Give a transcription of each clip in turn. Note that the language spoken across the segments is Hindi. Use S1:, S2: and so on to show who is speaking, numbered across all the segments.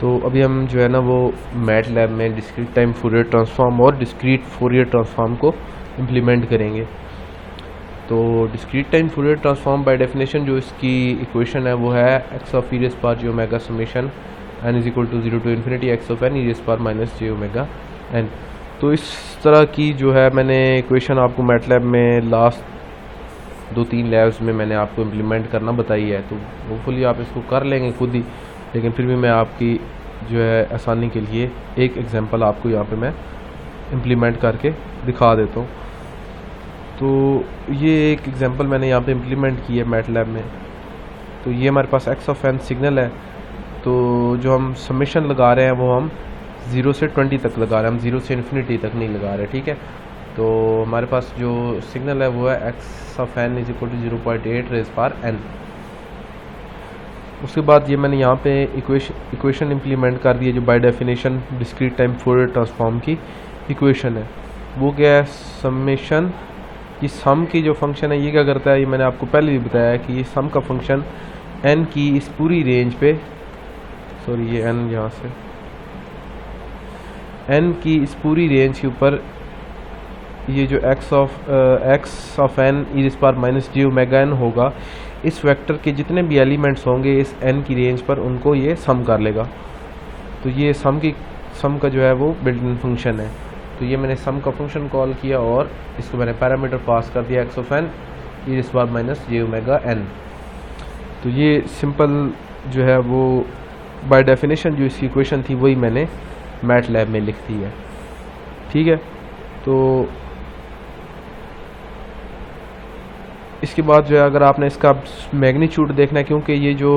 S1: तो अभी हम जो है ना वो मैटलैब में डिस्क्रीट टाइम फूरियर ट्रांसफॉर्म और डिस्क्रीट फूरियर ट्रांसफॉर्म को इम्प्लीमेंट करेंगे। तो discrete time Fourier transform by definition जो इसकी इक्वेशन है वो है x of e raise power j omega summation n is equal to 0 to infinity x of n e raise power minus j omega n। तो इस तरह की जो है मैंने इक्वेशन आपको मैटलैब में लास्ट 2-3 लैब्स में मैंने आपको इम्प्लीमेंट करना बताई है। तो होपफुली आप इसको कर लेंगे खुद ही, लेकिन फिर भी मैं आपकी जो है आसानी के लिए एक एग्जांपल आपको यहाँ पे मैं इम्प्लीमेंट करके दिखा देता हूँ। तो ये एक एग्जांपल मैंने यहाँ पे इम्प्लीमेंट की है मैटलैब में। तो ये हमारे पास एक्स ऑफ n सिग्नल है। तो जो हम समेशन लगा रहे हैं वो हम 0 से 20 तक लगा रहे हैं, हम 0 से इन्फिनिटी तक नहीं लगा रहे, ठीक है। तो हमारे पास जो सिग्नल है वो है x of n is equal to 0.8 raise power n। उसके बाद ये मैंने यहाँ पे इक्वेशन इम्प्लीमेंट कर दी है जो by definition discrete time Fourier transform की इक्वेशन है। वो क्या है, समेशन की सम की जो फंक्शन है ये क्या करता है, ये मैंने आपको पहले भी बताया कि ये सम का फंक्शन n की इस पूरी रेंज पे, सॉरी ये n यहाँ से n की इस पूरी रेंज के ऊपर ये जो x of n e raise power minus j omega n होगा, इस वेक्टर के जितने भी एलिमेंट्स होंगे इस n की रेंज पर उनको ये सम कर लेगा। तो ये सम का जो है वो बिल्ट इन फंक्शन है। तो ये मैंने सम का फंक्शन कॉल किया और इसको मैंने पैरामीटर पास कर दिया x of n e raise power minus j omega n। तो ये सिंपल जो है वो बाय डेफिनेशन जो इसकी इक्वेशन थी वही मैंने मैटलैब में लिख दी है, ठीक है। तो इसके बाद जो है अगर आपने इसका मैग्नीट्यूड देखना है, क्योंकि ये जो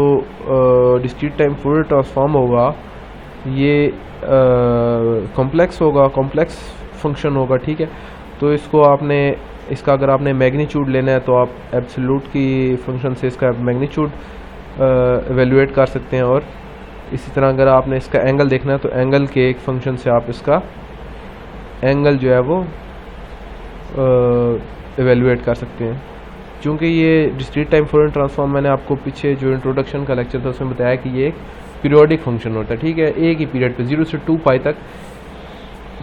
S1: डिस्क्रीट टाइम फूरियर ट्रांसफॉर्म होगा ये कॉम्प्लेक्स होगा, कॉम्प्लेक्स फंक्शन होगा, ठीक है। तो इसका अगर आपने मैग्नीट्यूड लेना है तो आप एब्सोल्यूट की फंक्शन से इसका मैग्नीट्यूड एवेल्यूएट कर सकते हैं। और इसी तरह अगर आपने इसका एंगल देखना है तो एंगल के एक फंक्शन से आप इसका एंगल जो है वो एवेल्यूएट कर सकते हैं। क्योंकि ये डिस्क्रीट टाइम फूरियर ट्रांसफॉर्म मैंने आपको पीछे जो इंट्रोडक्शन का लेक्चर था उसमें बताया कि ये एक पीरियोडिक फंक्शन होता है, ठीक है। एक ही पीरियड पे 0 से 2 पाई तक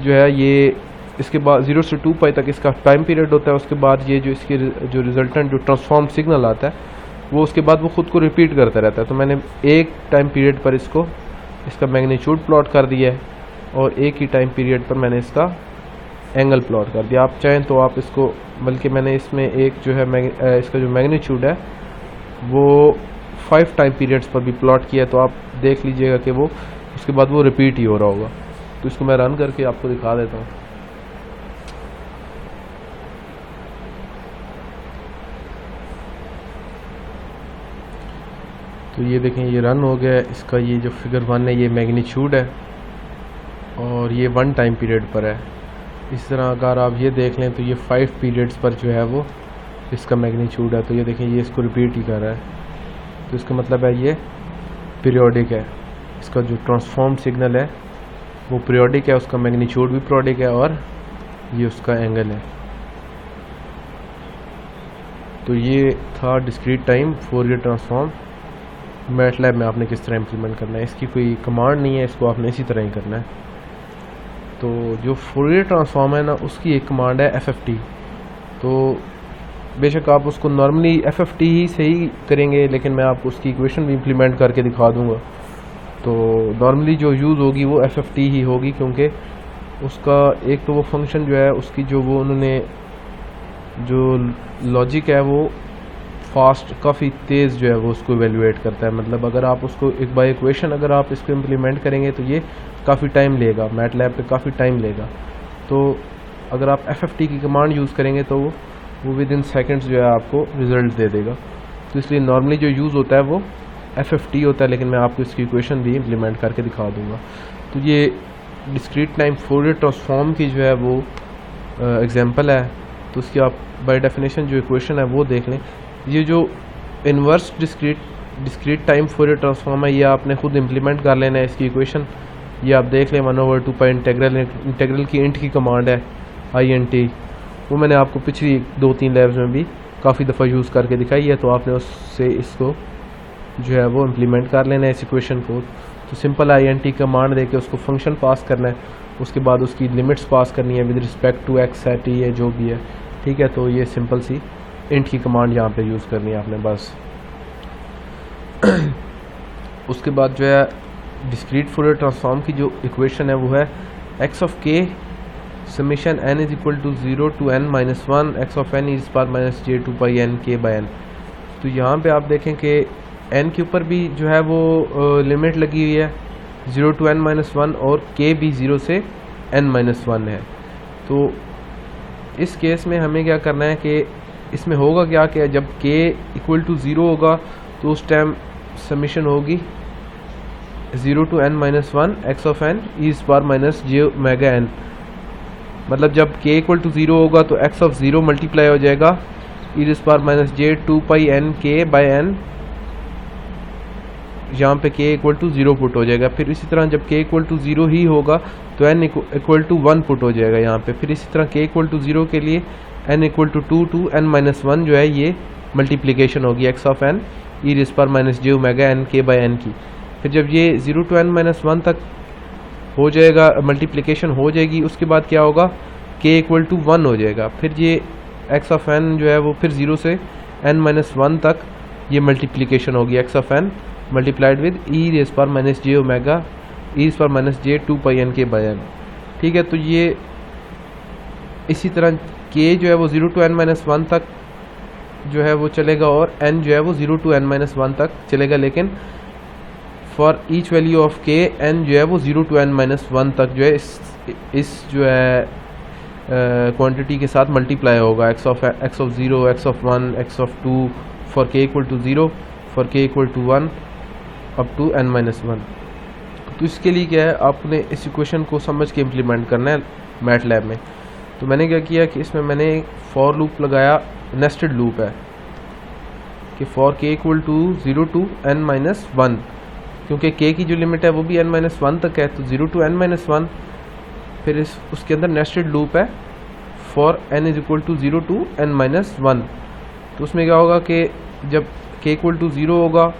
S1: जो है ये, इसके बाद 0 से 2 पाई तक इसका टाइम पीरियड होता है। उसके बाद ये जो इसके जो रिजल्टेंट जो ट्रांसफॉर्म सिग्नल आता है वो उसके बाद वो खुद को रिपीट करता रहता है। तो मैंने एक टाइम पीरियड पर इसका मैग्नीट्यूड प्लॉट कर दिया है और एक ही टाइम पीरियड पर मैंने इसका एंगल प्लॉट कर दिया। आप चाहें तो आप इसको, बल्कि मैंने इसमें एक जो है इसका जो मैग्नीट्यूड है वो 5 टाइम पीरियड्स पर भी प्लॉट किया है। तो आप देख लीजिएगा कि वो उसके बाद वो रिपीट ही हो रहा होगा। तो इसको मैं रन करके आपको दिखा देता हूँ। तो ये देखें ये रन हो गया। इसका ये जो फिगर 1 है ये मैग्नीट्यूड है और ये 1 टाइम पीरियड पर है। इस तरह अगर आप ये देख लें तो ये 5 पीरियड्स पर जो है वो इसका मैग्नीट्यूड है। तो ये देखें ये इसको रिपीट ही कर रहा है। तो इसका मतलब है ये पीरियोडिक है। इसका जो ट्रांसफॉर्म सिग्नल है वो पीरियोडिक है, उसका मैग्नीट्यूड भी पीरियोडिक है और ये उसका एंगल है। तो ये था discrete time Fourier transform MATLAB में आपने किस तरह इम्प्लीमेंट करना है। इसकी कोई कमांड नहीं है, इसको आपने इसी तरह ही करना है। तो जो फूरियर ट्रांसफॉर्म है ना उसकी एक कमांड है FFT। तो बेशक आप उसको नॉर्मली FFT ही से ही करेंगे, लेकिन मैं आपको उसकी इक्वेशन भी इम्प्लीमेंट करके दिखा दूंगा। तो नॉर्मली जो यूज़ होगी वो FFT ही होगी, क्योंकि उसका एक तो वो फंक्शन जो है उसकी जो वो उन्होंने जो लॉजिक है वो फास्ट काफ़ी तेज़ जो है वो उसको एवेल्यूएट करता है। मतलब अगर आप उसको एक बाय इक्वेशन अगर आप इसको इम्प्लीमेंट करेंगे तो ये काफ़ी टाइम लेगा, मैटलैब पे काफ़ी टाइम लेगा। तो अगर आप FFT की कमांड यूज़ करेंगे तो वो विद इन सेकेंड्स जो है आपको रिज़ल्ट दे देगा। तो इसलिए नॉर्मली जो यूज़ होता है वो FFT होता है, लेकिन मैं आपको इसकी इक्वेशन भी इम्प्लीमेंट करके दिखा दूँगा। तो ये डिस्क्रीट टाइम फूरियर ट्रांसफॉर्म की जो है वो एग्जांपल है। तो उसकी आप बाय डेफिनेशन जो इक्वेशन है वो देख लें। ये जो inverse discrete time Fourier transform है ये आपने खुद इम्प्लीमेंट कर लेना है। इसकी इक्वेशन ये आप देख लें 1/2 पाई इंटीग्रल की इंट की कमांड है INT, वो मैंने आपको पिछली 2-3 लैब्स में भी काफ़ी दफ़ा यूज़ करके दिखाई है। तो आपने उससे इसको जो है वो इम्प्लीमेंट कर लेना है इस इक्वेशन को। तो सिंपल INT कमांड देके उसको फंक्शन पास करना है, उसके बाद उसकी लिमिट्स पास करनी है विद रिस्पेक्ट टू x है t है जो भी है, ठीक है। तो ये सिंपल सी इंट की कमांड यहाँ पे यूज़ करनी है आपने बस। उसके बाद जो है डिस्क्रीट फूरियर ट्रांसफॉर्म की जो इक्वेशन है वो है x of k summation n is equal to 0 to n minus 1 x of n is power minus j 2 pi n k by n। तो यहाँ पे आप देखें कि n के ऊपर भी जो है वो लिमिट लगी हुई है 0 to n माइनस 1 और k भी 0 से n माइनस 1 है। तो इस केस में हमें क्या करना है कि इसमें होगा क्या कि जब k इक्वल टू 0 होगा तो उस टाइम समीशन होगी 0 to n minus 1 x of n is power minus j omega n। मतलब जब k इक्वल टू 0 होगा तो x ऑफ 0 मल्टीप्लाई हो जाएगा e power minus j 2 pi n k by n, यहाँ पे k इक्वल टू 0 पुट हो जाएगा। फिर इसी तरह जब k इक्वल टू 0 ही होगा तो n इक्वल टू 1 पुट हो जाएगा यहाँ पे। फिर इसी तरह k इक्वल टू 0 के लिए n equal to 2 to n minus 1 जो है ये मल्टीप्लिकेशन होगी x of n e power minus j omega n k by n की। फिर जब ये 0 to n माइनस 1 तक हो जाएगा, मल्टीप्लिकेशन हो जाएगी, उसके बाद क्या होगा k इक्वल टू 1 हो जाएगा। फिर ये x ऑफ n जो है वो फिर 0 से n माइनस 1 तक ये मल्टीप्लिकेशन होगी x of n multiplied with e raise power minus j omega e power minus j 2 pi n के बाई n, ठीक है। तो ये इसी तरह k जो है वो 0 to n माइनस 1 तक जो है वो चलेगा और n जो है वो 0 to n माइनस 1 तक चलेगा, लेकिन for each value of k n जो है वो 0 to n माइनस 1 तक जो है इस जो है क्वांटिटी के साथ मल्टीप्लाई होगा x of 0 x of 1 x of 2 for k equal to 0 for k equal to 1 up to n minus 1। तो इसके लिए क्या है आपने इस इक्वेशन को समझ के इम्प्लीमेंट करना है मैटलैब में। तो मैंने क्या किया कि इसमें मैंने एक फॉर लूप लगाया, नेस्टेड लूप है कि for k equal to 0 to n minus 1, क्योंकि k की जो लिमिट है वो भी n माइनस 1 तक है, तो 0 to n माइनस 1। फिर उसके अंदर नेस्टेड लूप है for n is equal to 0 to n minus 1। तो उसमें क्या होगा कि जब k इक्वल टू 0 होगा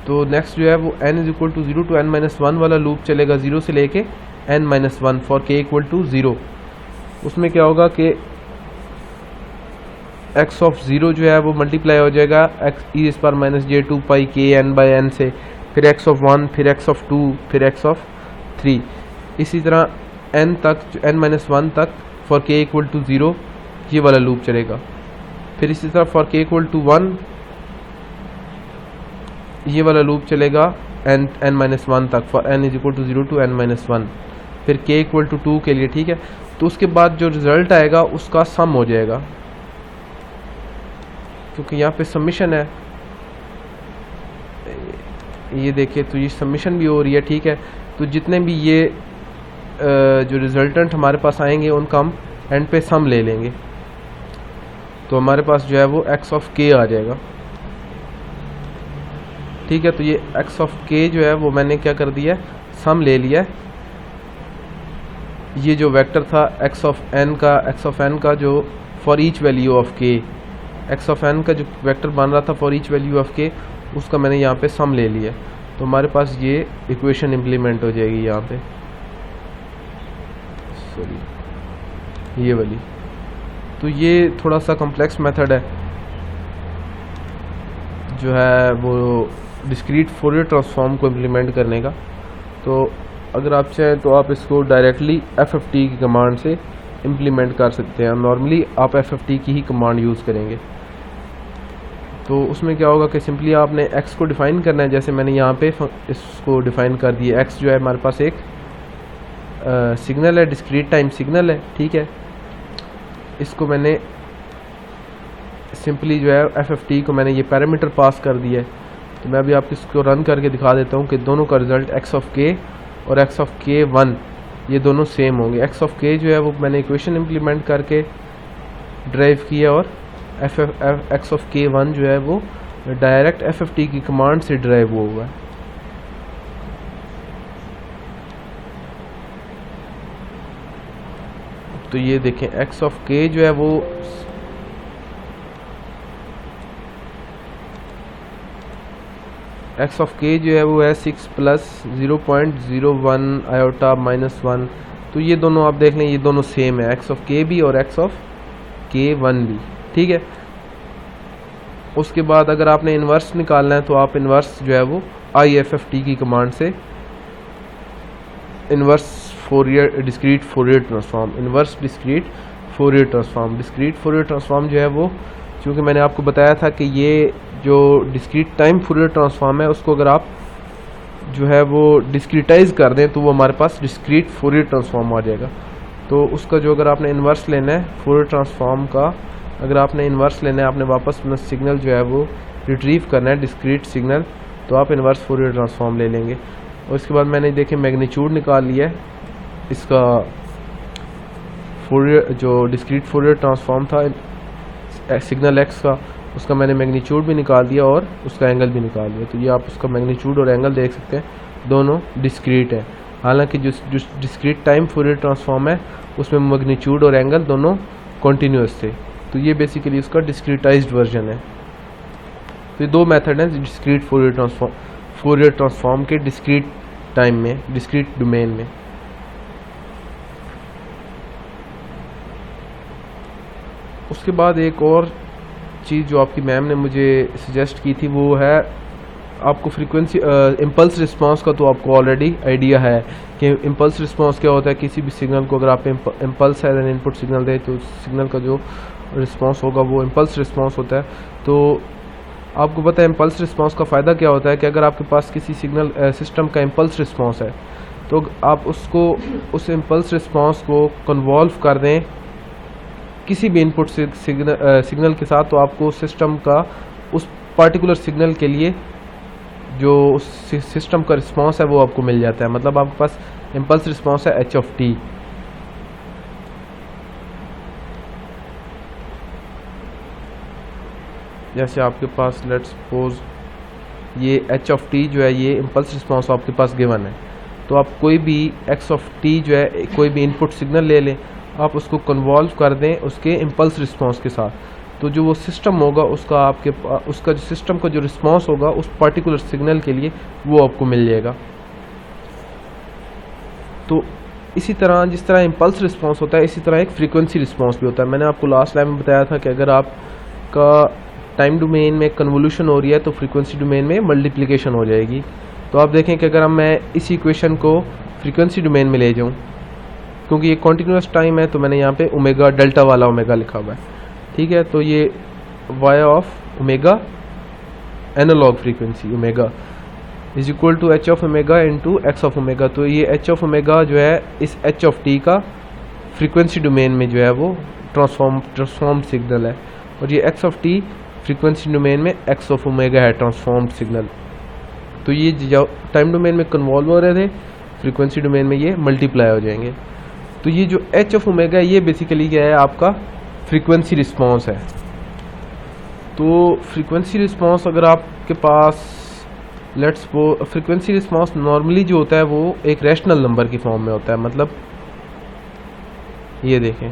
S1: तो नेक्स्ट जो है वो n is equal to 0 to n minus 1 वाला लूप चलेगा 0 से लेके n minus 1 for k equal to 0। उसमें क्या होगा कि x ऑफ 0 जो है वो मल्टीप्लाई हो जाएगा x e power minus j 2 pi k n by n से, फिर x ऑफ 1, फिर x ऑफ 2, फिर x ऑफ 3, इसी तरह n तक n माइनस 1 तक फॉर k इक्वल टू 0 ये वाला लूप चलेगा। फिर इसी तरह फॉर k इक्वल टू 1 ये वाला लूप चलेगा n माइनस 1 तक for n is equal to 0 to n minus 1, फिर k इक्वल टू 2 के लिए, ठीक है। तो उसके बाद जो रिजल्ट आएगा उसका सम हो जाएगा, क्योंकि यहाँ पे सबमिशन है, ये देखिए तो ये सबमिशन भी हो रही है, ठीक है। तो जितने भी ये जो रिजल्टेंट हमारे पास आएंगे उनका हम एंड पे सम ले लेंगे, तो हमारे पास जो है वो x ऑफ k आ जाएगा, ठीक है। तो ये x ऑफ k जो है वो मैंने क्या कर दिया, सम ले लिया। ये जो वेक्टर था x ऑफ n का जो for each value of k, x of n का जो वेक्टर बन रहा था for each value of k, उसका मैंने यहाँ पे सम ले लिया। तो हमारे पास ये इक्वेशन इम्प्लीमेंट हो जाएगी यहाँ पे, सॉरी ये वाली। तो ये थोड़ा सा कॉम्प्लेक्स मेथड है जो है वो डिस्क्रीट फूरियर ट्रांसफॉर्म को इम्प्लीमेंट करने का। तो अगर आप चाहें तो आप इसको डायरेक्टली FFT की कमांड से इम्प्लीमेंट कर सकते हैं। नॉर्मली आप FFT की ही कमांड यूज़ करेंगे। तो उसमें क्या होगा कि सिंपली आपने x को डिफ़ाइन करना है, जैसे मैंने यहाँ पे इसको डिफ़ाइन कर दिया। x जो है हमारे पास एक सिग्नल है, डिस्क्रीट टाइम सिग्नल है, ठीक है। इसको मैंने सिंपली जो है FFT को मैंने ये पैरामीटर पास कर दिया है। तो मैं अभी आपको इसको रन करके दिखा देता हूँ कि दोनों का रिज़ल्ट x ऑफ k और x ऑफ k1 ये दोनों सेम होंगे। x ऑफ k जो है वो मैंने इक्वेशन इम्प्लीमेंट करके ड्राइव किया और x ऑफ k1 जो है वो डायरेक्ट FFT की कमांड से ड्राइव हुआ है। तो ये देखें x ऑफ k जो है वो एक्स ऑफ के जो है वो है 6 प्लस 0.01 आयोटा माइनस 1। तो ये दोनों आप देख लें, ये दोनों सेम है, एक्स ऑफ के भी और एक्स ऑफ के वन भी, ठीक है। उसके बाद अगर आपने इन्वर्स निकालना है तो आप इन्वर्स जो है वो IFFT की कमांड से inverse Fourier discrete Fourier transform, inverse discrete Fourier transform, discrete Fourier transform जो है वो, क्योंकि मैंने आपको बताया था कि ये जो डिस्क्रीट टाइम फोरियर ट्रांसफॉर्म है उसको अगर आप जो है वो डिस्क्रीटाइज कर दें तो वो हमारे पास डिस्क्रीट फोरियर ट्रांसफॉर्म आ जाएगा। तो उसका जो अगर आपने इन्वर्स लेना है फोरियर ट्रांसफॉर्म का, अगर आपने इन्वर्स लेना है, आपने वापस अपना सिग्नल जो है वो रिट्रीव करना है डिस्क्रीट सिग्नल, तो आप इन्वर्स फोरियर ट्रांसफॉर्म ले लेंगे। और उसके बाद मैंने देखे मैग्नीट्यूड निकाल लिया है इसका, फोरियर जो डिस्क्रीट फोरियर ट्रांसफॉर्म था सिग्नल एक्स का, उसका मैंने मैग्नीट्यूड भी निकाल दिया और उसका एंगल भी निकाल दिया। तो ये आप उसका मैग्नीट्यूड और एंगल देख सकते हैं, दोनों डिस्क्रीट है। हालांकि जो डिस्क्रीट टाइम फोरियर ट्रांसफॉर्म है उसमें मैग्नीट्यूड और एंगल दोनों कॉन्टीन्यूअस थे। तो ये बेसिकली उसका डिस्क्रीटाइज्ड वर्जन है। तो ये दो मेथड हैं डिस्क्रीट फोरियर ट्रांसफॉर्म के डिस्क्रीट टाइम में, डिस्क्रीट डोमेन में। उसके बाद एक और चीज़ जो आपकी मैम ने मुझे सजेस्ट की थी वो है आपको फ्रीक्वेंसी इम्पल्स रिस्पांस का। तो आपको ऑलरेडी आइडिया है कि इम्पल्स रिस्पांस क्या होता है। किसी भी सिग्नल को अगर आप impulse as an input signal दें तो सिग्नल का जो रिस्पांस होगा वो इम्पल्स रिस्पांस होता है। तो आपको पता है इम्पल्स रिस्पांस का फ़ायदा क्या होता है कि अगर आपके पास किसी सिग्नल सिस्टम का इम्पल्स रिस्पांस है तो आप उसको उस इम्पल्स रिस्पांस को कन्वॉल्व कर दें किसी भी इनपुट सिग्नल के साथ, तो आपको सिस्टम का उस पार्टिकुलर सिग्नल के लिए जो सिस्टम का रिस्पांस है वो आपको मिल जाता है। मतलब आपके पास इम्पल्स रिस्पांस है h ऑफ t। जैसे आपके पास लेट्स सपोज ये h ऑफ t जो है ये इम्पल्स रिस्पांस आपके पास गिवन है, तो आप कोई भी x ऑफ t जो है कोई भी इनपुट सिग्नल ले लें, आप उसको कन्वॉल्व कर दें उसके इम्पल्स रिस्पांस के साथ, तो जो वो सिस्टम होगा उसका उसका जो सिस्टम का जो रिस्पांस होगा उस पर्टिकुलर सिग्नल के लिए वो आपको मिल जाएगा। तो इसी तरह जिस तरह इम्पल्स रिस्पांस होता है इसी तरह एक फ्रीक्वेंसी रिस्पांस भी होता है। मैंने आपको लास्ट टाइम में बताया था कि अगर आपका टाइम डोमेन में कन्वोल्यूशन हो रही है तो फ्रीक्वेंसी डोमेन में मल्टीप्लिकेशन हो जाएगी। तो आप देखें कि अगर मैं इस इक्वेशन को फ्रीक्वेंसी डोमेन में ले जाऊँ, क्योंकि ये कॉन्टीन्यूस टाइम है तो मैंने यहाँ पे ओमेगा डेल्टा वाला ओमेगा लिखा हुआ है, ठीक है। तो ये y of omega analog frequency omega is equal to h of omega into x of omega. तो ये एच ऑफ ओमेगा जो है इस एच ऑफ टी का फ्रीक्वेंसी डोमेन में जो है वो ट्रांसफॉर्म सिग्नल है, और ये x of t frequency domain में एक्स ऑफ ओमेगा है ट्रांसफॉर्म्ड सिग्नल। तो ये जो टाइम डोमेन में कन्वॉल्व हो रहे थे फ्रीक्वेंसी डोमेन में ये मल्टीप्लाई हो जाएंगे। तो ये जो एच ऑफ ओमेगा ये बेसिकली क्या है आपका फ्रीक्वेंसी रिस्पांस है। तो फ्रीक्वेंसी रिस्पांस अगर आपके पास लेट्स फ्रीक्वेंसी रिस्पांस नॉर्मली जो होता है वो एक रैशनल नंबर की फॉर्म में होता है। मतलब ये देखें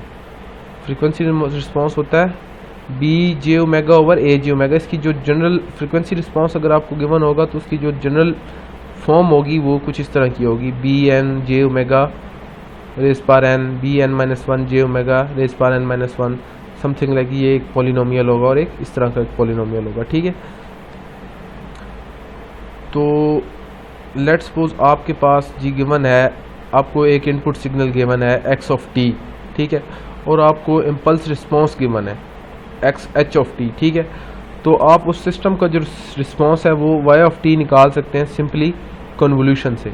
S1: फ्रीक्वेंसी रिस्पांस होता है बी जे ओमेगा ओवर ए जे ओमेगा। इसकी जो जनरल फ्रीक्वेंसी रिस्पांस अगर आपको गिवन होगा तो उसकी जो जनरल फॉर्म होगी वो कुछ इस तरह की होगी, b n j omega raise power n, b n minus one j omega raise power n minus one, something like ये एक पॉलिनोमियल होगा और एक इस तरह का एक पॉलिनोमियल होगा, ठीक है। तो लेट्स सपोज आपके पास जी गिवन है, आपको एक इनपुट सिग्नल गिवन है एक्स ऑफ टी, ठीक है, और आपको इम्पल्स रिस्पांस गिवन है एक्स एच ऑफ टी, ठीक है। तो आप उस सिस्टम का जो रिस्पांस है वो वाई ऑफ टी निकाल सकते हैं सिंपली कन्वोल्यूशन से।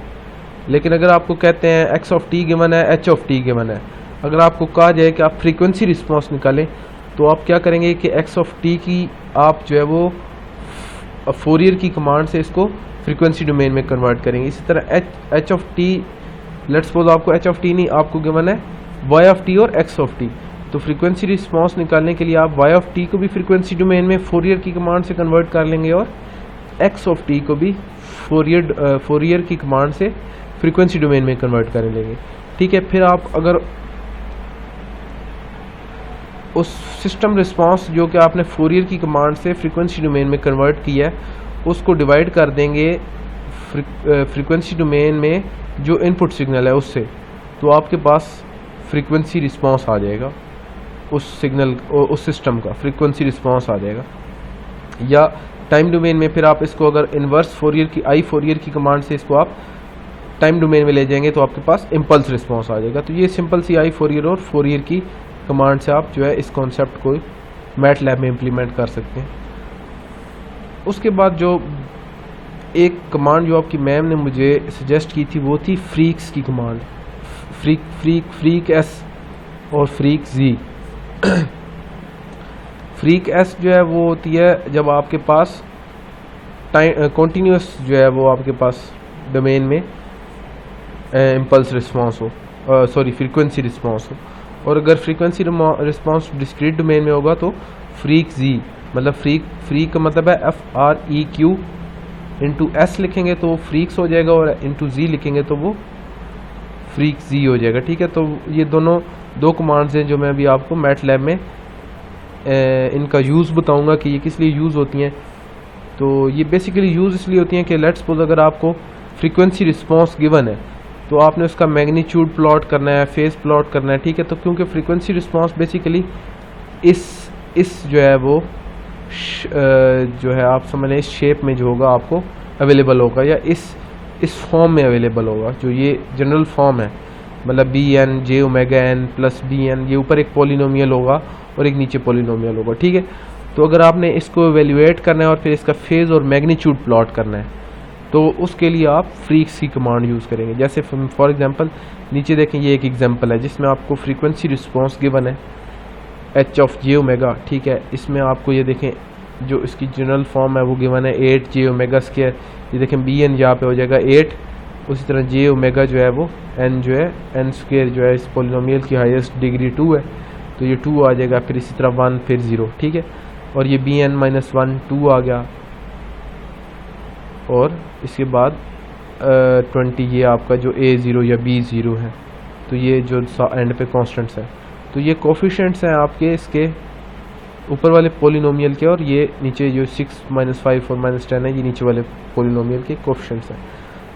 S1: लेकिन अगर आपको कहते हैं एक्स ऑफ टी गिवन है एच ऑफ टी गिवन है, अगर आपको कहा जाए कि आप फ्रीक्वेंसी रिस्पांस निकालें तो आप क्या करेंगे कि एक्स ऑफ टी की आप जो है वो फोरियर की कमांड से इसको फ्रीक्वेंसी डोमेन में कन्वर्ट करेंगे। इसी तरह H of T let's suppose आपको एच ऑफ टी नहीं आपको गिवन है वाई ऑफ टी और एक्स ऑफ टी। तो फ्रीक्वेंसी रिस्पांस निकालने के लिए आप वाई ऑफ टी को भी फ्रीक्वेंसी डोमेन में फोरियर की कमांड से कन्वर्ट कर लेंगे और एक्स ऑफ टी को भी फोरियर की कमांड से फ्रीक्वेंसी डोमेन में कन्वर्ट कर लेंगे, ठीक है। फिर आप अगर उस सिस्टम रिस्पांस जो कि आपने फोरियर की कमांड से फ्रीक्वेंसी डोमेन में कन्वर्ट किया है उसको डिवाइड कर देंगे फ्रीक्वेंसी डोमेन में जो इनपुट सिग्नल है उससे, तो आपके पास फ्रीक्वेंसी रिस्पांस आ जाएगा उस सिग्नल, उस सिस्टम का फ्रीक्वेंसी रिस्पांस आ जाएगा। या टाइम डोमेन में फिर आप इसको अगर इन्वर्स फोरियर की आई फोरियर की कमांड से इसको आप टाइम डोमेन में ले जाएंगे तो आपके पास इम्पल्स रिस्पांस आ जाएगा। तो ये सिंपल सी आई फोरियर और फोरियर की कमांड से आप जो है इस कॉन्सेप्ट को मैटलैब में इम्प्लीमेंट कर सकते हैं। उसके बाद जो एक कमांड जो आपकी मैम ने मुझे सजेस्ट की थी वो थी फ्रीक्स की कमांड, फ्रीक एस और फ्रीक जी। फ्रीक एस जो है वो होती है जब आपके पास टाइम कॉन्टीन्यूस जो है वो आपके पास डोमेन में इम्पल्स रिस्पांस हो, सॉरी फ्रीक्वेंसी रिस्पांस हो। और अगर फ्रीक्वेंसी रिस्पांस डिस्क्रीट डोमेन में होगा तो फ्रीक जी, मतलब फ्रीक का मतलब है FREQ, इंटू एस लिखेंगे तो वो फ्रीक्स हो जाएगा और इंटू जी लिखेंगे तो वो फ्रीक जी हो जाएगा। ठीक है, तो ये दोनों दो कमांड्स हैं जो मैं अभी आपको मैटलैब में इनका यूज़ बताऊंगा कि ये किस लिए यूज़ होती हैं। तो ये बेसिकली यूज़ इसलिए होती हैं कि लेट्स सपोज अगर आपको फ्रीक्वेंसी रिस्पांस गिवन है तो आपने उसका मैग्नीट्यूड प्लॉट करना है, फेज प्लॉट करना है। ठीक है, तो क्योंकि फ्रीक्वेंसी रिस्पांस बेसिकली इस जो है वो जो है आप समझ लें इस शेप में जो होगा आपको अवेलेबल होगा, या इस फॉर्म में अवेलेबल होगा जो ये जनरल फॉर्म है, मतलब BN J⍵N प्लस BN, ये ऊपर एक पॉलिनोमियल होगा और एक नीचे पॉलिनोमियल होगा। ठीक है, तो अगर आपने इसको एवेल्युएट करना है और फिर इसका फेज और मैग्नीट्यूड प्लॉट करना है तो उसके लिए आप फ्रीक्स की कमांड यूज़ करेंगे। जैसे फॉर एग्जांपल नीचे देखें, ये एक एग्जांपल है जिसमें आपको फ्रीक्वेंसी रिस्पांस गिवन है H(j⍵). ठीक है, इसमें आपको ये देखें जो इसकी जनरल फॉर्म है वो गिवन है 8j⍵²। ये देखें BN यहाँ पे हो जाएगा 8, उसी तरह j⍵ जो है वो n जो है n² जो है इस पोलिनोमियल की हाईएस्ट डिग्री 2 है तो ये 2 आ जाएगा, फिर इसी तरह 1 फिर 0। ठीक है, और ये BN-1 2 आ गया, और इसके बाद 20 ये आपका जो A0 या B0 है, तो ये जो एंड पे कॉन्स्टेंट्स है, तो ये कोफिशिएंट्स हैं आपके इसके ऊपर वाले पोलिनोमियल के, और ये नीचे जो 6 - 5 और -10 है ये नीचे वाले पोलिनोमियल के कोफिशिएंट्स हैं।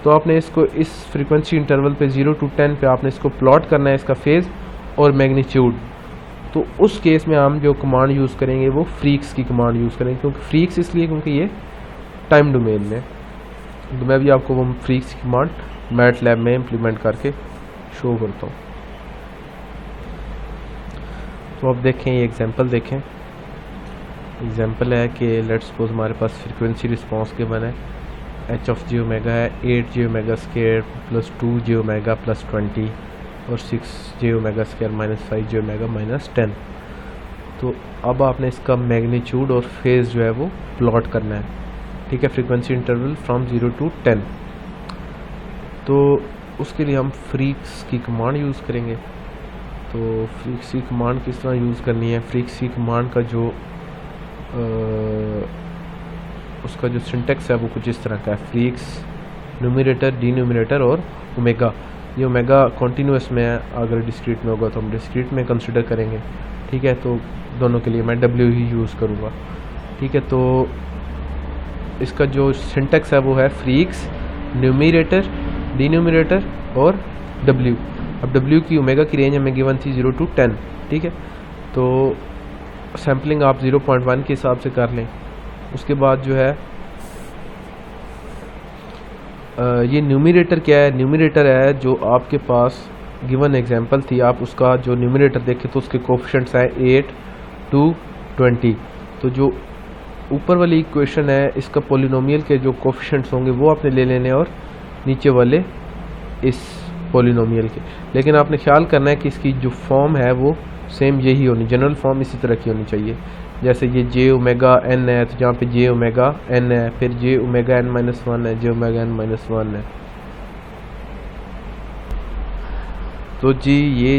S1: तो आपने इसको इस फ्रीक्वेंसी इंटरवल पे 0 to 10 पे आपने इसको प्लॉट करना है, इसका फेज और मैग्नीट्यूड। तो उस केस में हम जो कमांड यूज़ करेंगे वो फ्रीक्स की कमांड यूज़ करेंगे, क्योंकि फ्रीक्स इसलिए क्योंकि ये टाइम डोमेन में। तो मैं भी आपको वो फ्रीक्स की कमांड मैटलैब में इम्प्लीमेंट करके शो करता हूँ। तो अब देखें, ये एग्जांपल देखें। एग्जांपल है कि लेट्स सपोज हमारे पास फ्रीक्वेंसी रिस्पांस गिवन है H(j⍵) है 8j⍵² प्लस 2j⍵ प्लस 20 और 6j⍵² माइनस 5j⍵ माइनस 10। तो अब आपने इसका मैग्नीट्यूड और फेज जो है वो प्लॉट करना है। ठीक है, फ्रीक्वेंसी इंटरवल फ्रॉम 0 to 10। तो उसके लिए हम फ्रीक्स की कमांड यूज़ करेंगे। तो फ्रीक्स की कमांड किस तरह यूज़ करनी है, फ्रीक्स की कमांड का जो उसका जो सिंटेक्स है वो कुछ इस तरह का है। फ्रीक्स न्यूमरेटर, डिनोमिनेटर और ओमेगा। ये ओमेगा कॉन्टीन्यूस में है, अगर डिस्क्रीट में होगा तो हम डिस्क्रीट में कंसिडर करेंगे। ठीक है, तो दोनों के लिए मैं W ही यूज़ करूँगा। ठीक है, तो इसका जो सिंटेक्स है वो है फ्रीक्स न्यूमरेटर, डिनोमिनेटर और W। अब W की ओमेगा की रेंज हमें गिवन थी 0 to 10। ठीक है, तो सैम्पलिंग आप 0.1 के हिसाब से कर लें। उसके बाद जो है ये न्यूमरेटर क्या है, न्यूमरेटर है जो आपके पास गिवन एग्जांपल थी, आप उसका जो न्यूमरेटर देखें तो उसके कोफिशिएंट्स हैं 8 to 20। तो जो ऊपर वाली इक्वेशन है इसका पोलिनोमियल के जो कोफिशिएंट्स होंगे वो आपने ले लेने और नीचे वाले इस पोलिनोमियल के। लेकिन आपने ख्याल करना है कि इसकी जो फॉर्म है वो सेम यही होनी, जनरल फॉर्म इसी तरह की होनी चाहिए। जैसे ये j⍵n है तो जहाँ पे j⍵n है, फिर j⍵n-1 है, j⍵n-1 है। तो जी ये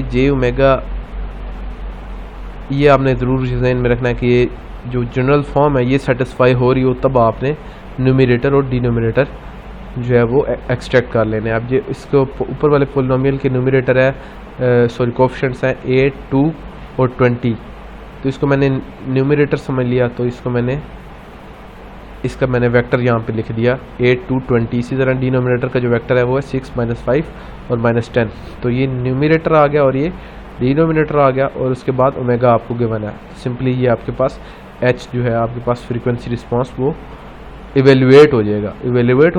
S1: ये आपने ज़रूर ज़हन में रखना है कि ये जो जनरल फॉर्म है ये सेटिस्फाई हो रही हो तब आपने न्यूमरेटर और डिनोमिनेटर जो है वो एक्सट्रैक्ट कर लेने। अब ये इसके ऊपर वाले पोलिनोमियल के न्यूमरेटर है सॉरी कोफिशिएंट्स हैं 8, 2 और 20। तो इसको मैंने न्यूमरेटर समझ लिया, तो इसको मैंने इसका मैंने वेक्टर यहाँ पे लिख दिया 8 2 20। इसी तरह डिनोमिनेटर का जो वेक्टर है वो है 6 -5 और -10। तो ये न्यूमिनेटर आ गया और ये डिनोमिनेटर आ गया, और उसके बाद ओमेगा आपको गिवन है। सिंपली ये आपके पास एच जो है आपके पास फ्रीक्वेंसी रिस्पॉन्स वो इवेल्युएट हो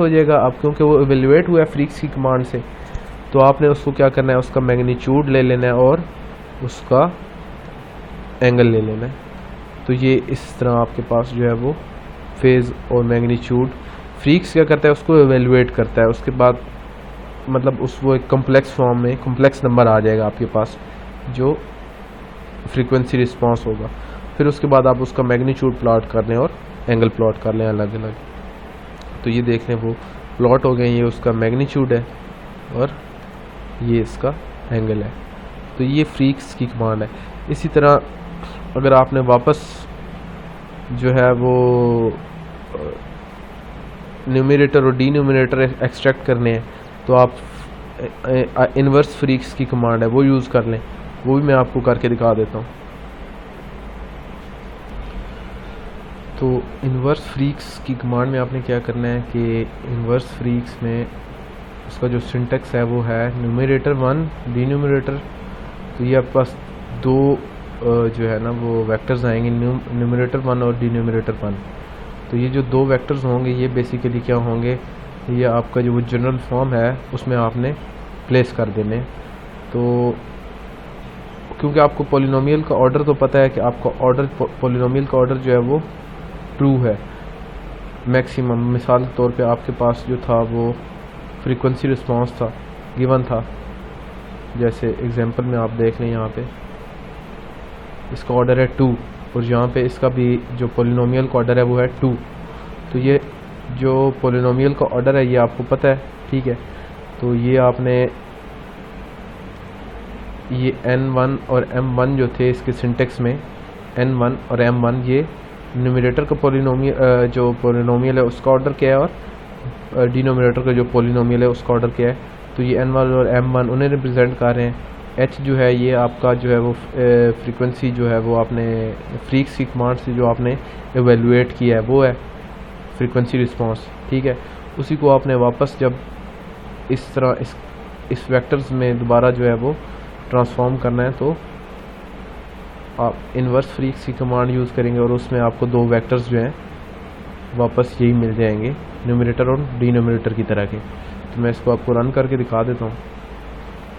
S1: जाएगा अब, क्योंकि वो इवेल्युएट हुआ है फ्रीक्स की कमांड से। तो आपने उसको क्या करना है, उसका मैग्नीट्यूड ले लेना है और उसका एंगल ले लेना है। तो ये इस तरह आपके पास जो है वो फेज़ और मैग्नीट्यूड फ्रीक्स क्या करता है, उसको इवेल्युएट करता है। उसके बाद मतलब वो एक कम्प्लेक्स फॉर्म में कम्प्लेक्स नंबर आ जाएगा आपके पास जो फ्रीक्वेंसी रिस्पॉन्स होगा। फिर उसके बाद आप उसका मैग्नीट्यूड प्लॉट कर लें और एंगल प्लॉट कर लें अलग अलग। तो ये देख लें वो प्लॉट हो गए, ये उसका मैग्नीट्यूड है और ये इसका एंगल है। तो ये फ्रीक्स की कमांड है। इसी तरह अगर आपने वापस जो है वो न्यूमरेटर और डिनोमिनेटर एक्सट्रैक्ट करने हैं तो आप इन्वर्स फ्रीक्स की कमांड है वो यूज़ कर लें। वो भी मैं आपको करके दिखा देता हूँ। तो इन्वर्स फ्रीक्स की कमांड में आपने क्या करना है कि इन्वर्स फ्रीक्स में उसका जो सिंटेक्स है वो है न्यूमरेटर 1 डिनोमिनेटर। तो ये आपके पास दो जो है ना वो वेक्टर्स आएंगे, न्यूमरेटर 1 और डिनोमिनेटर 1। तो ये जो दो वेक्टर्स होंगे ये बेसिकली क्या होंगे, ये आपका जो वो जनरल फॉर्म है उसमें आपने प्लेस कर देने। तो क्योंकि आपको पॉलिनोमियल का ऑर्डर तो पता है कि आपका ऑर्डर पॉलिनोमियल का ऑर्डर जो है वो ट्रू है मैक्सिमम। मिसाल के तौर पे आपके पास जो था वो फ्रीक्वेंसी रिस्पांस था गिवन था, जैसे एग्जांपल में आप देख लें यहाँ पे इसका ऑर्डर है 2 और यहाँ पे इसका भी जो पॉलिनोमियल का ऑर्डर है वो है 2। तो ये जो पॉलिनोमियल का ऑर्डर है ये आपको पता है, ठीक है। तो ये आपने ये n1 और m1 जो थे इसके सिंटेक्स में n1 और m1 ये न्यूमरेटर का पॉलिनोमियल जो पॉलिनोमियल है उसका ऑर्डर क्या है और डिनोमिनेटर का जो पॉलिनोमियल है उसका ऑर्डर क्या है। तो ये n1 और m1 उन्हें रिप्रेजेंट कर रहे हैं। h जो है ये आपका जो है वो फ्रीक्वेंसी जो है वो आपने फ्रीक्स की कमांड से जो आपने एवेल्युएट किया है वो है फ्रीक्वेंसी रिस्पांस, ठीक है। उसी को आपने वापस जब इस तरह इस वेक्टर्स में दोबारा जो है वो ट्रांसफॉर्म करना है तो आप इन्वर्स फ्रीक्स की कमांड यूज़ करेंगे और उसमें आपको दो वेक्टर्स जो हैं वापस यही मिल जाएंगे न्यूमरेटर और डिनोमिनेटर की तरह के। तो मैं इसको आपको रन करके दिखा देता हूँ।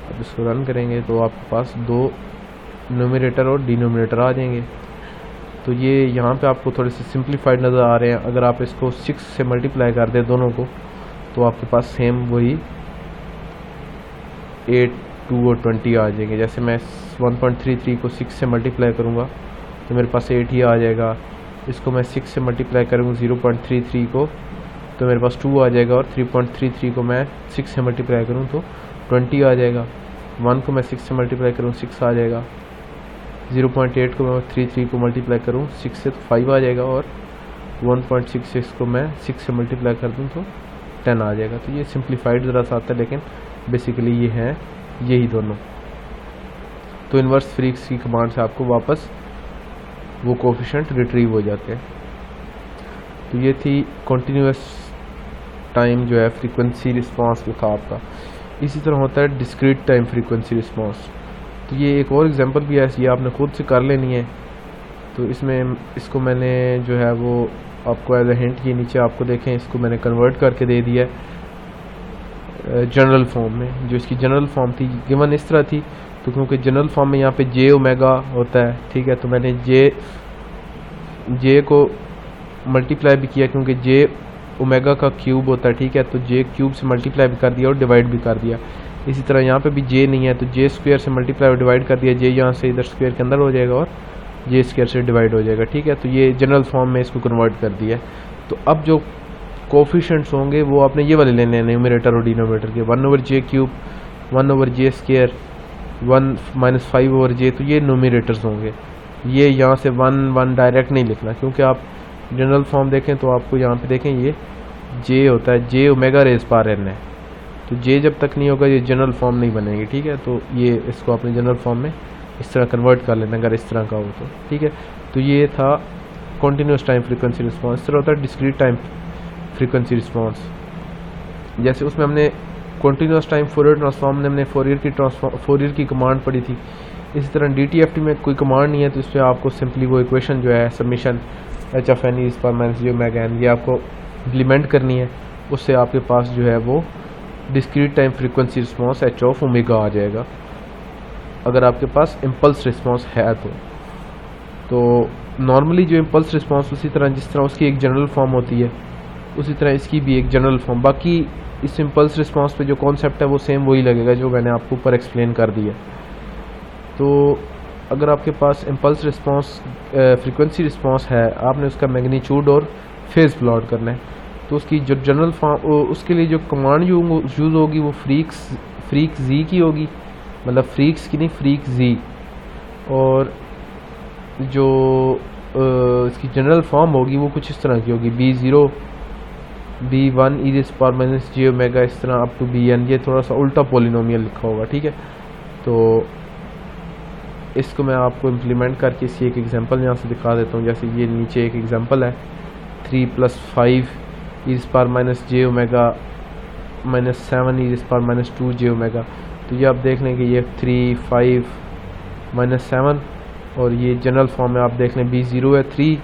S1: अब इसको रन करेंगे तो आपके पास दो न्यूमरेटर और डिनोमिनेटर आ जाएंगे। तो ये यहाँ पे आपको थोड़े से सिंप्लीफाइड नज़र आ रहे हैं। अगर आप इसको 6 से मल्टीप्लाई कर दें दोनों को तो आपके पास सेम वही 8 2 और 20 आ जाएंगे। जैसे मैं 1.33 को 6 से मल्टीप्लाई करूँगा तो मेरे पास 8 ही आ जाएगा। इसको मैं 6 से मल्टीप्लाई करूँगा 0.33 को तो मेरे पास 2 आ जाएगा, और 3.33 को मैं 6 से मल्टीप्लाई करूँ तो 20 आ जाएगा। 1 को मैं 6 से मल्टीप्लाई करूँ 6 आ जाएगा। 0.8 को मैं 33 को मल्टीप्लाई करूँ 6 से तो 5 आ जाएगा, और 1.66 को मैं 6 से मल्टीप्लाई कर दूँ तो 10 आ जाएगा। तो ये सिंप्लीफाइड ज़रा सा आता है लेकिन बेसिकली ये हैं यही दोनों। तो इन्वर्स फ्रीक्स की कमांड से आपको वापस वो कोफिशिएंट रिट्रीव हो जाते हैं। तो ये थी कॉन्टीन्यूअस टाइम जो है फ्रीक्वेंसी रिस्पांस जो था आपका। इसी तरह होता है डिस्क्रीट टाइम फ्रीक्वेंसी रिस्पांस। तो ये एक और एग्जांपल भी है, ये आपने खुद से कर लेनी है। तो इसमें इसको मैंने जो है वो आपको एज ए हिंट ये नीचे आपको देखें इसको मैंने कन्वर्ट करके दे दिया जनरल फॉर्म में। जो इसकी जनरल फॉर्म थी गिवन इस तरह थी, तो क्योंकि जनरल फॉर्म में यहाँ पे जे ओमेगा होता है, ठीक है। तो मैंने जे को मल्टीप्लाई भी किया क्योंकि जे ओमेगा का क्यूब होता है, ठीक है। तो जे क्यूब से मल्टीप्लाई भी कर दिया और डिवाइड भी कर दिया। इसी तरह यहाँ पे भी जे नहीं है तो जे स्क्वायर से मल्टीप्लाई और डिवाइड कर दिया। जे यहाँ से इधर स्क्वायर के अंदर हो जाएगा और जे स्क्वायर से डिवाइड हो जाएगा, ठीक है। तो ये जनरल फॉर्म में इसको कन्वर्ट कर दिया। तो अब जो कोफिशिएंट्स होंगे वो आपने ये वाले लेने हैं न्यूमरेटर और डिनोमिनेटर के। 1/j cube 1/j square 1 - 5/j। तो ये न्यूमरेटर्स होंगे। ये यहाँ से 1 डायरेक्ट नहीं लिखना, क्योंकि आप जनरल फॉर्म देखें तो आपको यहाँ पे देखें ये जे होता है, जे ओमेगा रेज़ पावर n है। तो जे जब तक नहीं होगा ये जनरल फॉर्म नहीं बनेगी, ठीक है। तो ये इसको अपने जनरल फॉर्म में इस तरह कन्वर्ट कर लेना अगर इस तरह का हो तो, ठीक है। तो ये था कॉन्टीन्यूस टाइम फ्रीक्वेंसी रिस्पॉन्स, इस तरह होता है डिस्क्रीट टाइम फ्रीक्वेंसी रिस्पॉन्स। जैसे उसमें हमने कॉन्टीन्यूस टाइम फोरियर ट्रांसफॉर्म में हमने फोरियर की कमांड पढ़ी थी। इसी तरह DTFT में कोई कमांड नहीं है, तो इस पर आपको सिंपली वो इक्वेशन जो है समीशन HFN ये आपको इम्प्लीमेंट करनी है। उससे आपके पास जो है वो discrete time frequency response H of omega आ जाएगा, अगर आपके पास इम्पल्स रिस्पॉन्स है तो नॉर्मली जो इम्पल्स रिस्पॉन्स उसी तरह जिस तरह उसकी एक जनरल फॉर्म होती है उसी तरह इसकी भी एक जनरल फॉर्म, बाकी इस इम्पल्स रिस्पॉन्स पे जो कॉन्सेप्ट है वो सेम वही लगेगा जो मैंने आपको ऊपर एक्सप्लेन कर दिया। तो अगर आपके पास इम्पल्स रिस्पॉन्स फ्रीक्वेंसी रिस्पॉन्स है, आपने उसका मैग्नीट्यूड और फेज प्लॉट करना है, तो उसकी जो जनरल फॉर्म उसके लिए जो कमांड यूज़ होगी वो फ्रीक जी की होगी, मतलब फ्रीक्स की नहीं फ्रीक जी, और जो इसकी जनरल फॉर्म होगी वो कुछ इस तरह की होगी B0 B1 e⁻j⁻, इस तरह अप टू Bn। ये थोड़ा सा उल्टा पोलिनोमियल लिखा होगा, ठीक है। तो इसको मैं आपको इम्प्लीमेंट करके इसकी एक एग्जांपल यहाँ से दिखा देता हूँ। जैसे ये नीचे एक एग्जांपल है 3 + 5 e⁻j⁻ -7 e⁻²j⁻। तो ये आप देख लें कि ये 3 5 -7 और ये जनरल फॉर्म में आप देख लें B0 है 3,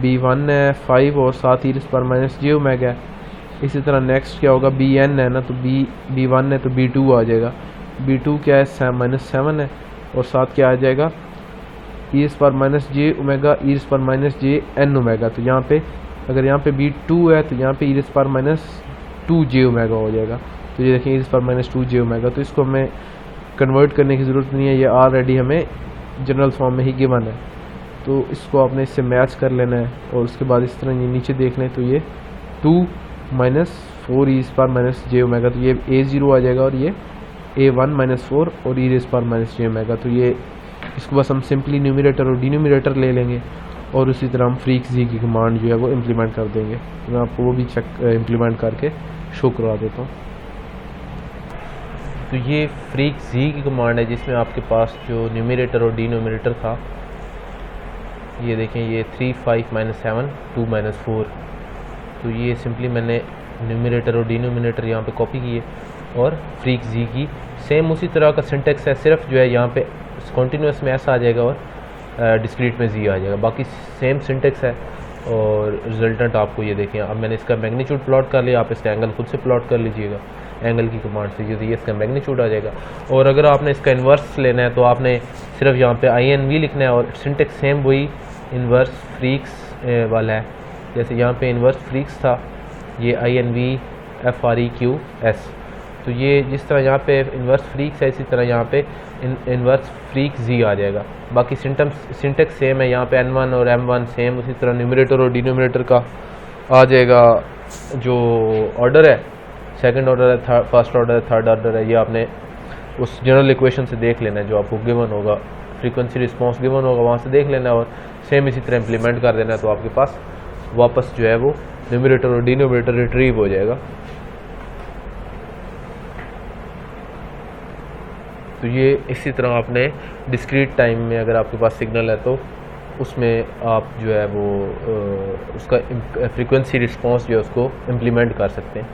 S1: B1 है 5 और साथ ही e⁻j⁻ है। इसी तरह नेक्स्ट क्या होगा Bn है ना, तो B1 है तो B2 आ जाएगा। B2 क्या है -7 है और साथ क्या आ जाएगा e⁻j⁻ e⁻jn⁻। तो यहाँ पे अगर यहाँ पे B2 है तो यहाँ पे e⁻²j⁻ हो जाएगा। तो ये देखें e⁻²j⁻, तो इसको हमें कन्वर्ट करने की ज़रूरत नहीं है, ये ऑलरेडी हमें जनरल फॉर्म में ही गिवन है। तो इसको आपने इससे मैच कर लेना है और उसके बाद इस तरह ये नीचे देख लें तो ये 2 - 4 e⁻j⁻, तो ये A0 आ जाएगा और ये A1 - 4 और e⁻j⁻। तो ये इसको बस हम सिंपली न्यूमरेटर और डिनोमिनेटर ले लेंगे और उसी तरह हम फ्रीक जी की कमांड जो है वो इम्प्लीमेंट कर देंगे। तो मैं आपको वो भी इम्प्लीमेंट करके शो करवा देता हूँ। तो ये फ्रीक जी की कमांड है जिसमें आपके पास जो न्यूमरेटर और डिनोमिनेटर था, ये देखें ये 3 5 -7 2 - 4। तो ये सिंपली मैंने न्यूमरेटर और डिनोमिनेटर यहाँ पे कॉपी किए और फ्रीक जी की सेम उसी तरह का सिंटेक्स है, सिर्फ जो है यहाँ पे कॉन्टीन्यूस में ऐसा आ जाएगा और डिस्क्रीट में जी आ जाएगा, बाकी सेम सिंटेक्स है। और रिजल्टेंट आपको ये देखें, अब मैंने इसका मैग्नीट्यूड प्लॉट कर लिया, आप इसका एंगल खुद से प्लॉट कर लीजिएगा एंगल की कमांड से, ये इसका मैग्नीट्यूड आ जाएगा। और अगर आपने इसका इन्वर्स लेना है तो आपने सिर्फ यहाँ पे INV लिखना है और सिंटेक्स सेम वही इन्वर्स फ्रीक्स वाला है। जैसे यहाँ पे इन्वर्स फ्रीक्स था ये INV FREQS, तो ये जिस तरह यहाँ पे इन्वर्स फ्रीक्स है इसी तरह यहाँ पे इन्वर्स फ्रीक जी आ जाएगा। बाकी सिंटेक्स सेम है, यहाँ पे N1 और M1 सेम उसी तरह न्यूमरेटर और डिनोमिनेटर का आ जाएगा। जो ऑर्डर है सेकंड ऑर्डर है, फर्स्ट ऑर्डर है, थर्ड ऑर्डर है, ये आपने उस जनरल इक्वेशन से देख लेना है जो आपको गिवन होगा, फ्रीक्वेंसी रिस्पॉन्स गिवन होगा वहाँ से देख लेना है और सेम इसी तरह इम्प्लीमेंट कर देना है। तो आपके पास वापस जो है वो न्यूमरेटर और डिनोमिनेटर रिट्रीव हो जाएगा। तो ये इसी तरह आपने डिस्क्रीट टाइम में अगर आपके पास सिग्नल है तो उसमें आप जो है वो उसका फ्रीक्वेंसी रिस्पॉन्स जो है उसको इम्प्लीमेंट कर सकते हैं।